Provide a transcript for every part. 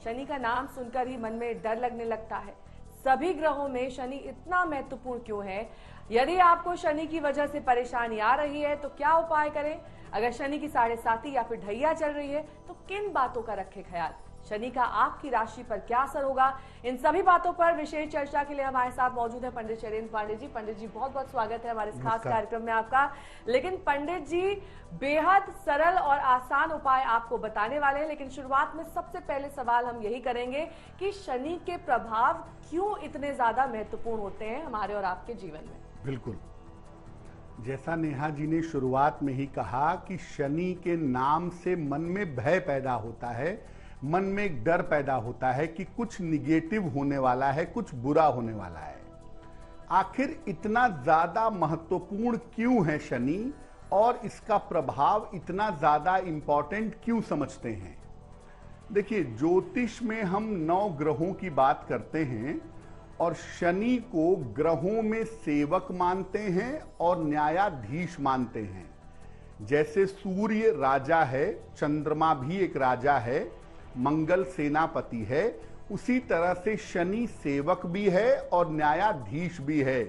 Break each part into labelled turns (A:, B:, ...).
A: शनि का नाम सुनकर ही मन में डर लगने लगता है। सभी ग्रहों में शनि इतना महत्वपूर्ण क्यों है? यदि आपको शनि की वजह से परेशानी आ रही है तो क्या उपाय करें? अगर शनि की 7.5 या फिर ढैया चल रही है तो किन बातों का रखें ख्याल? शनि का आपकी राशि पर क्या असर होगा? इन सभी बातों पर विशेष चर्चा के लिए हमारे साथ मौजूद है पंडित शैलेंद्र पांडे जी। पंडित जी, बहुत बहुत स्वागत है हमारे इस खास कार्यक्रम में आपका। लेकिन पंडित जी बेहद सरल और आसान उपाय आपको बताने वाले हैं, लेकिन शुरुआत में सबसे पहले सवाल हम यही करेंगे कि शनि के प्रभाव क्यों इतने ज्यादा महत्वपूर्ण होते हैं हमारे और आपके जीवन में?
B: बिल्कुल, जैसा नेहा जी ने शुरुआत में ही कहा कि शनि के नाम से मन में भय पैदा होता है, मन में एक डर पैदा होता है कि कुछ निगेटिव होने वाला है, कुछ बुरा होने वाला है। आखिर इतना ज्यादा महत्वपूर्ण क्यों है शनि, और इसका प्रभाव इतना ज्यादा इंपॉर्टेंट क्यों समझते हैं? देखिए, ज्योतिष में हम 9 ग्रहों की बात करते हैं और शनि को ग्रहों में सेवक मानते हैं और न्यायाधीश मानते हैं। जैसे सूर्य राजा है, चंद्रमा भी एक राजा है, मंगल सेनापति है, उसी तरह से शनि सेवक भी है और न्यायाधीश भी है।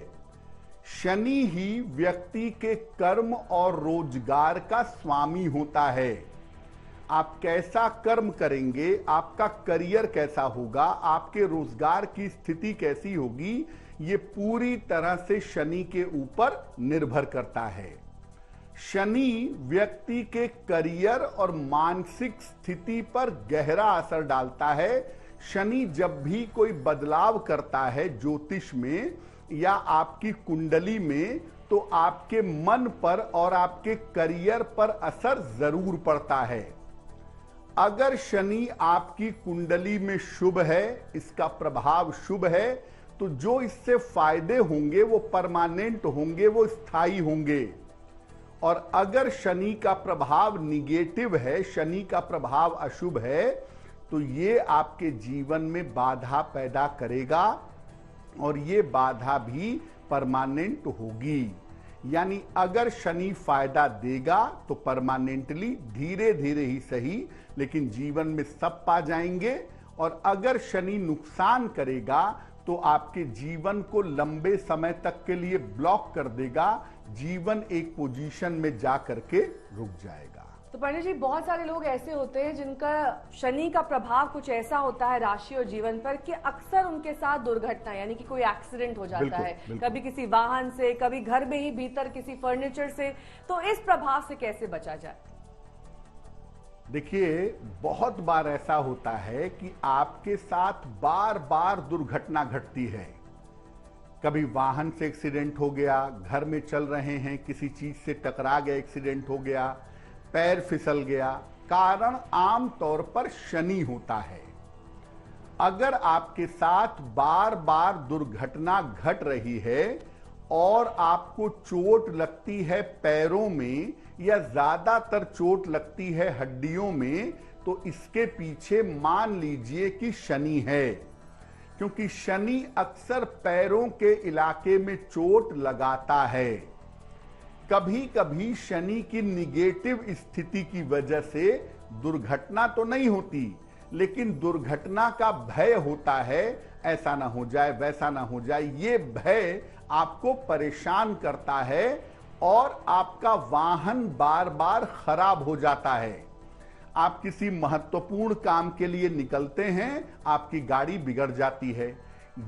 B: शनि ही व्यक्ति के कर्म और रोजगार का स्वामी होता है। आप कैसा कर्म करेंगे, आपका करियर कैसा होगा, आपके रोजगार की स्थिति कैसी होगी, ये पूरी तरह से शनि के ऊपर निर्भर करता है। शनि व्यक्ति के करियर और मानसिक स्थिति पर गहरा असर डालता है। शनि जब भी कोई बदलाव करता है ज्योतिष में या आपकी कुंडली में, तो आपके मन पर और आपके करियर पर असर जरूर पड़ता है। अगर शनि आपकी कुंडली में शुभ है, इसका प्रभाव शुभ है, तो जो इससे फायदे होंगे वो परमानेंट होंगे, वो स्थायी होंगे। और अगर शनि का प्रभाव निगेटिव है, शनि का प्रभाव अशुभ है, तो ये आपके जीवन में बाधा पैदा करेगा और ये बाधा भी परमानेंट होगी। यानी अगर शनि फायदा देगा तो परमानेंटली, धीरे धीरे ही सही, लेकिन जीवन में सब पा जाएंगे। और अगर शनि नुकसान करेगा तो आपके जीवन को लंबे समय तक के लिए ब्लॉक कर देगा, जीवन एक पोजीशन में जा करके रुक जाएगा।
A: तो पंडित जी, बहुत सारे लोग ऐसे होते हैं जिनका शनि का प्रभाव कुछ ऐसा होता है राशि और जीवन पर कि अक्सर उनके साथ दुर्घटना, यानी कि कोई एक्सीडेंट हो जाता है, कभी किसी वाहन से, कभी घर में ही भीतर किसी फर्नीचर से। तो इस प्रभाव से कैसे बचा जाए?
B: देखिए, बहुत बार ऐसा होता है कि आपके साथ बार बार दुर्घटना घटती है। कभी वाहन से एक्सीडेंट हो गया, घर में चल रहे हैं किसी चीज से टकरा गए, एक्सीडेंट हो गया, पैर फिसल गया। कारण आम तौर पर शनि होता है। अगर आपके साथ बार बार दुर्घटना घट रही है और आपको चोट लगती है पैरों में या ज्यादातर चोट लगती है हड्डियों में, तो इसके पीछे मान लीजिए कि शनि है। क्योंकि शनि अक्सर पैरों के इलाके में चोट लगाता है। कभी कभी शनि की निगेटिव स्थिति की वजह से दुर्घटना तो नहीं होती, लेकिन दुर्घटना का भय होता है, ऐसा ना हो जाए, वैसा ना हो जाए। ये भय आपको परेशान करता है और आपका वाहन बार बार खराब हो जाता है। आप किसी महत्वपूर्ण काम के लिए निकलते हैं, आपकी गाड़ी बिगड़ जाती है,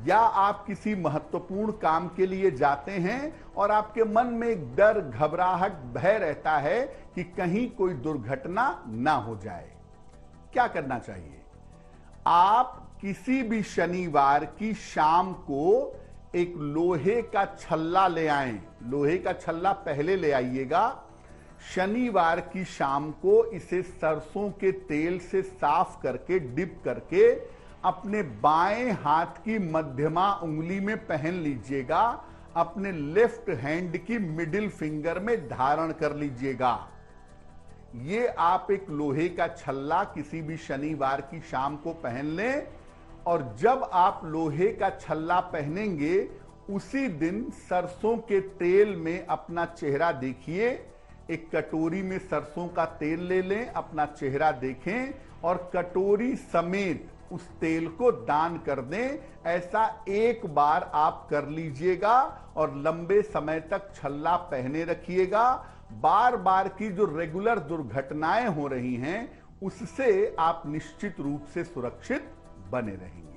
B: या आप किसी महत्वपूर्ण काम के लिए जाते हैं और आपके मन में एक डर, घबराहट, भय रहता है कि कहीं कोई दुर्घटना ना हो जाए। क्या करना चाहिए? आप किसी भी शनिवार की शाम को एक लोहे का छल्ला ले आएं। लोहे का छल्ला पहले ले आइएगा। शनिवार की शाम को इसे सरसों के तेल से साफ करके, डिप करके अपने बाएं हाथ की मध्यमा उंगली में पहन लीजिएगा, अपने लेफ्ट हैंड की मिडिल फिंगर में धारण कर लीजिएगा। ये आप एक लोहे का छल्ला किसी भी शनिवार की शाम को पहन लें, और जब आप लोहे का छल्ला पहनेंगे उसी दिन सरसों के तेल में अपना चेहरा देखिए। एक कटोरी में सरसों का तेल ले लें, अपना चेहरा देखें और कटोरी समेत उस तेल को दान कर दें। ऐसा एक बार आप कर लीजिएगा और लंबे समय तक छल्ला पहने रखिएगा। बार बार की जो रेगुलर दुर्घटनाएं हो रही हैं उससे आप निश्चित रूप से सुरक्षित बने रहेंगे।